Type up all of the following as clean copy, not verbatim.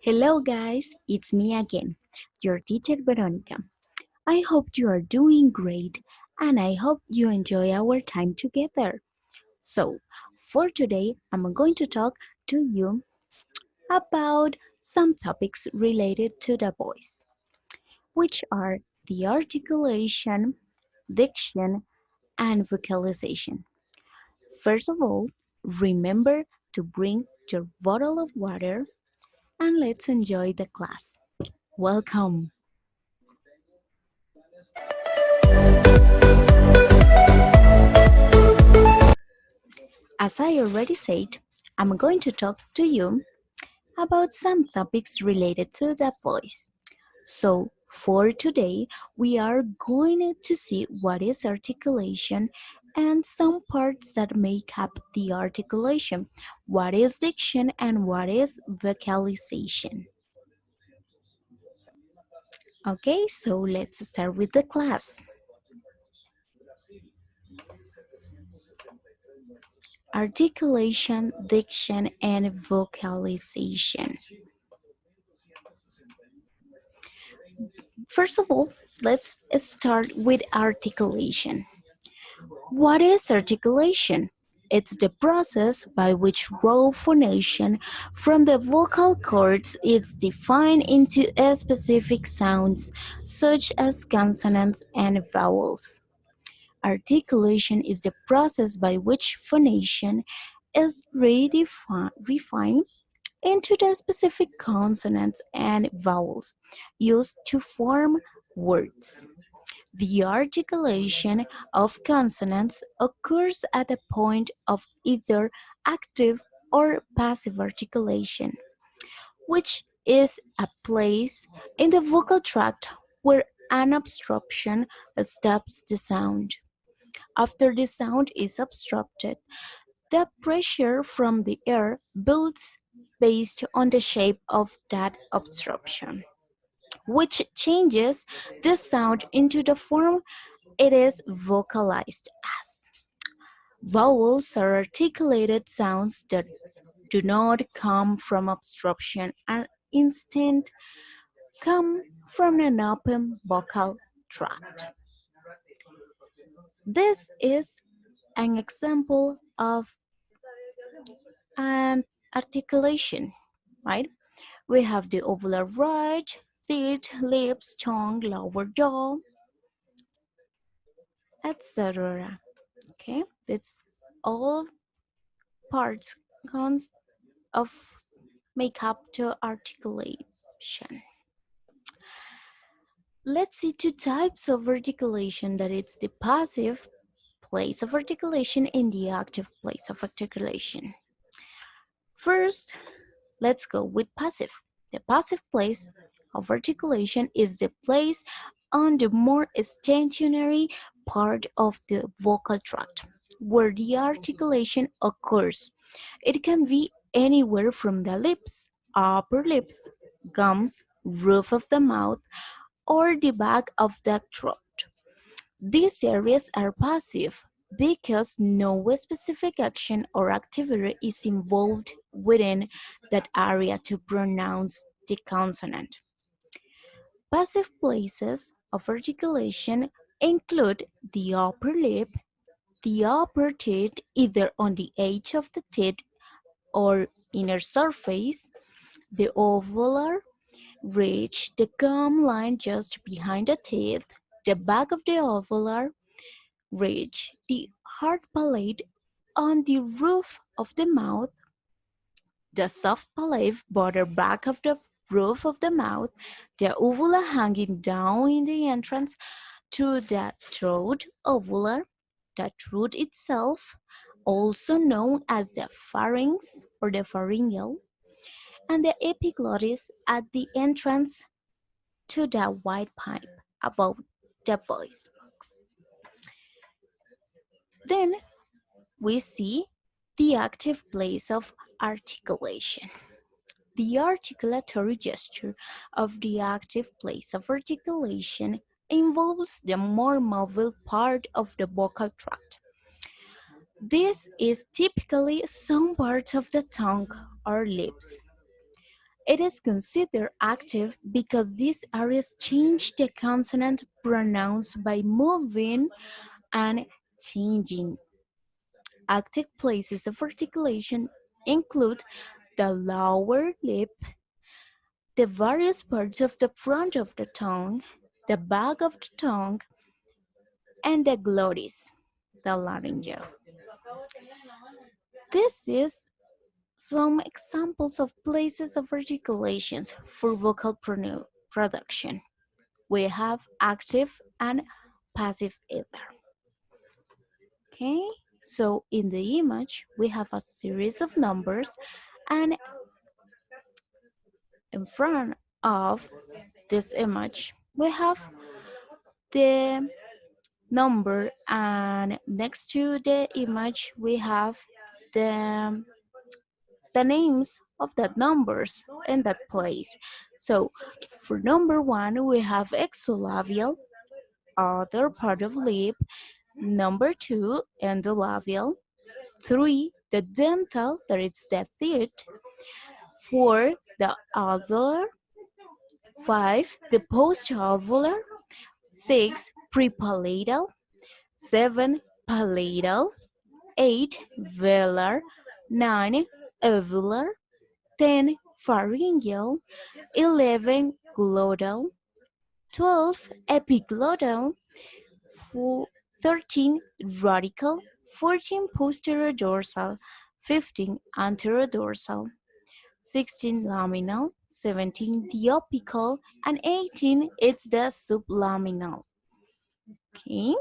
Hello, guys, it's me again, your teacher Veronica. I hope you are doing great and I hope you enjoy our time together. So, for today, I'm going to talk to you about some topics related to the voice, which are the articulation, diction, and vocalization. First of all, remember to bring your bottle of water and let's enjoy the class. Welcome. As I already said, I'm going to talk to you about some topics related to the voice. So, for today, we are going to see what is articulation and some parts that make up the articulation, what is diction, and what is vocalization. Okay, so let's start with the class. Articulation, diction, and vocalization. First of all, let's start with articulation. What is articulation? It's the process by which raw phonation from the vocal cords is defined into specific sounds, such as consonants and vowels. Articulation is the process by which phonation is refined into the specific consonants and vowels used to form words. The articulation of consonants occurs at the point of either active or passive articulation, which is a place in the vocal tract where an obstruction stops the sound. After the sound is obstructed, the pressure from the air builds based on the shape of that obstruction, which changes the sound into the form it is vocalized as. Vowels are articulated sounds that do not come from obstruction and instead come from an open vocal tract. This is an example of an articulation, right? We have the ovular ridge, teeth, lips, tongue, lower jaw, etc. Okay, that's all parts cons of make up to articulation. Let's see two types of articulation, that it's the passive place of articulation and the active place of articulation. First, let's go with passive. The passive place of articulation is the place on the more stationary part of the vocal tract where the articulation occurs. It can be anywhere from the lips, upper lips, gums, roof of the mouth, or the back of the throat. These areas are passive because no specific action or activity is involved within that area to pronounce the consonant. Passive places of articulation include the upper lip, the upper teeth either on the edge of the teeth or inner surface, the ovular ridge, the gum line just behind the teeth, the back of the ovular ridge, the hard palate on the roof of the mouth, the soft palate border back of the roof of the mouth, the uvula hanging down in the entrance to the throat ovular, the throat itself, also known as the pharynx or the pharyngeal, and the epiglottis at the entrance to the white pipe above the voice box. Then we see the active place of articulation. The articulatory gesture of the active place of articulation involves the more mobile part of the vocal tract. This is typically some parts of the tongue or lips. It is considered active because these areas change the consonant pronounced by moving and changing. Active places of articulation include the lower lip, the various parts of the front of the tongue, the back of the tongue, and the glottis, the laryngeal. This is some examples of places of articulations for vocal production. We have active and passive either. Okay, so in the image we have a series of numbers, and in front of this image we have the number, and next to the image we have the names of that numbers in that place. So for number one we have exolabial, other part of lip. Number two, endolabial. Three, the dental, that is the teeth. Four, the alveolar. Five, the post-alveolar. Six, prepalatal. Seven, palatal. Eight, velar. Nine, alveolar. 10, pharyngeal. 11, glottal. 12, epiglottal. 13, radical. 14, posterior dorsal. 15, anterior dorsal. 16, laminal. 17, diopical. And 18, it's the sublaminar. Okay,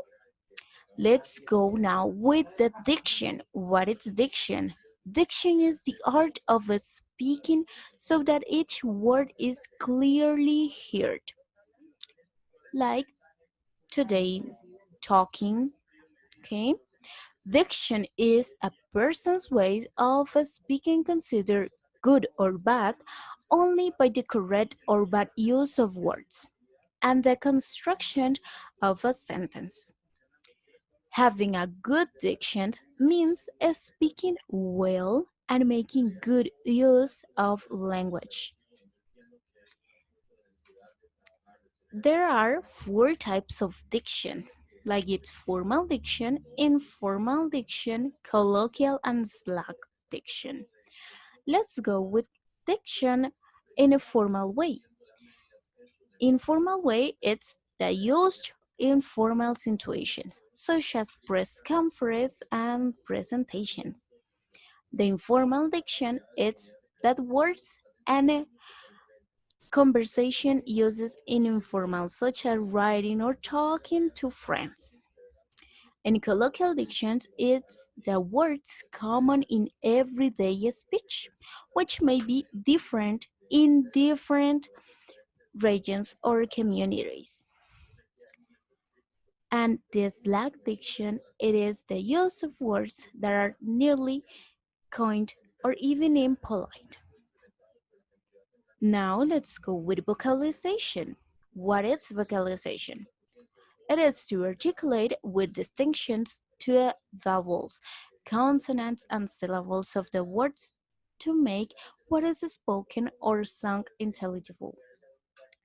let's go now with the diction. What is diction? Diction is the art of speaking so that each word is clearly heard. Like today, talking. Okay, diction is a person's way of speaking considered good or bad only by the correct or bad use of words and the construction of a sentence. Having a good diction means speaking well and making good use of language. There are four types of diction, like it's formal diction, informal diction, colloquial, and slang diction. Let's go with diction in a formal way. Informal way, it's the used informal situation, such as press conference and presentations. The informal diction, it's that words and conversation uses in informal, such as writing or talking to friends. In colloquial dictions, it's the words common in everyday speech, which may be different in different regions or communities. And the slang diction, it is the use of words that are nearly coined or even impolite. Now let's go with vocalization. What is vocalization? It is to articulate with distinctions to vowels, consonants, and syllables of the words to make what is spoken or sung intelligible.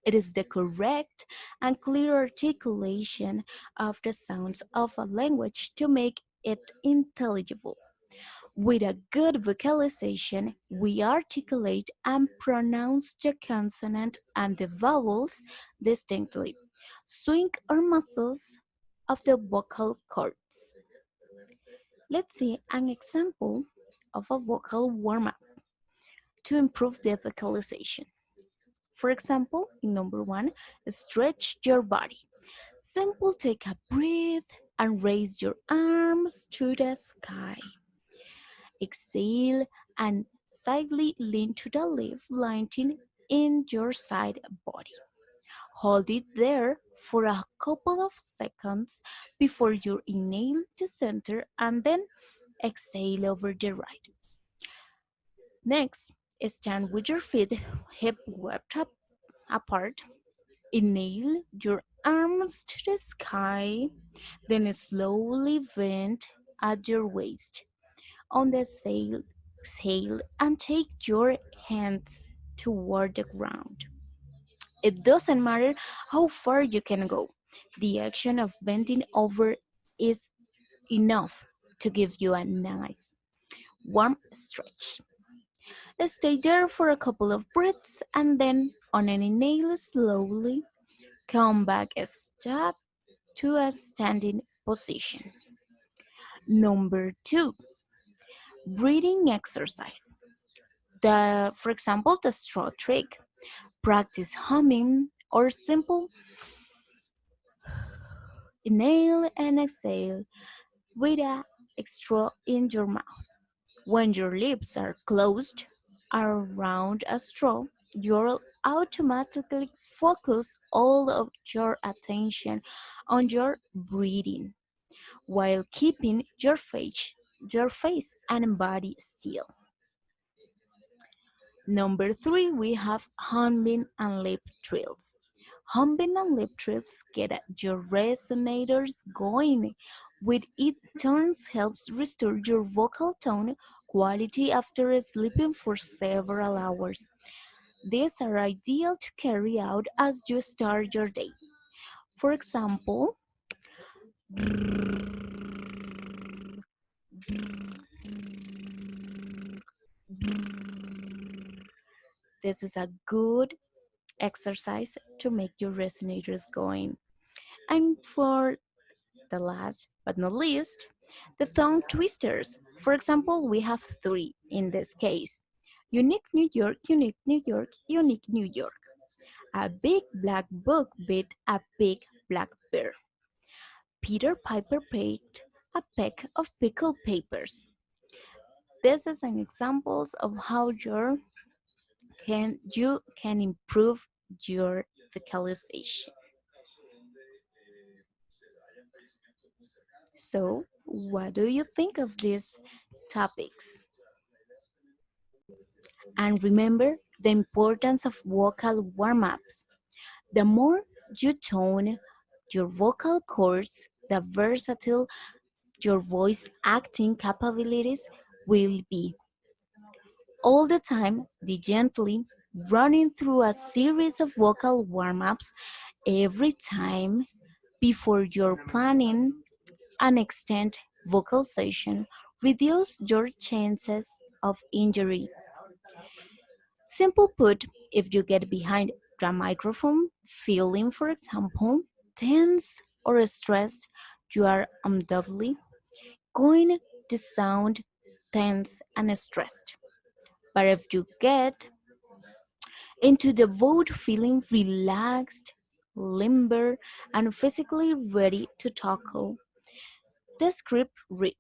It is the correct and clear articulation of the sounds of a language to make it intelligible. With a good vocalization, we articulate and pronounce the consonant and the vowels distinctly. Swing our muscles of the vocal cords. Let's see an example of a vocal warm-up to improve the vocalization. For example, in number one, stretch your body. Simple, take a breath and raise your arms to the sky. Exhale and slightly lean to the left, lighting in your side body. Hold it there for a couple of seconds before you inhale to center and then exhale over the right. Next, stand with your feet hip width apart. Inhale your arms to the sky, then slowly bend at your waist. On the exhale and take your hands toward the ground. It doesn't matter how far you can go. The action of bending over is enough to give you a nice, warm stretch. Stay there for a couple of breaths and then, on an inhale, slowly come back a step to a standing position. Number two, breathing exercise. For example, the straw trick. Practice humming or simple inhale and exhale with a straw in your mouth. When your lips are closed around a straw, you'll automatically focus all of your attention on your breathing while keeping your face and body still. Number three, we have humming and lip trills. Humming and lip trills get your resonators going. With it, turns helps restore your vocal tone quality after sleeping for several hours. These are ideal to carry out as you start your day. For example, this is a good exercise to make your resonators going. And for the last but not least, the tongue twisters. For example, we have three in this case. Unique New York, unique New York, unique New York. A big black book with a big black bear. Peter Piper picked a peck of pickled papers. This is an examples of how you can improve your vocalization. So, what do you think of these topics? And remember the importance of vocal warm-ups. The more you tone your vocal cords, the versatile your voice acting capabilities will be. All the time, the gently running through a series of vocal warm-ups every time before you're planning an extended vocal session reduce your chances of injury. Simple put, if you get behind the microphone, feeling, for example, tense or stressed, you are undoubtedly going to sound tense and stressed. But if you get into the mode feeling relaxed, limber, and physically ready to tackle the script read,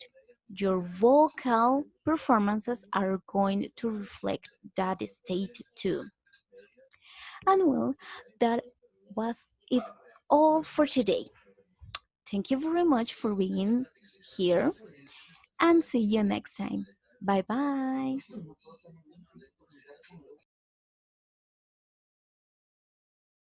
your vocal performances are going to reflect that state too. And well, that was it all for today. Thank you very much for being here and see you next time. Bye bye.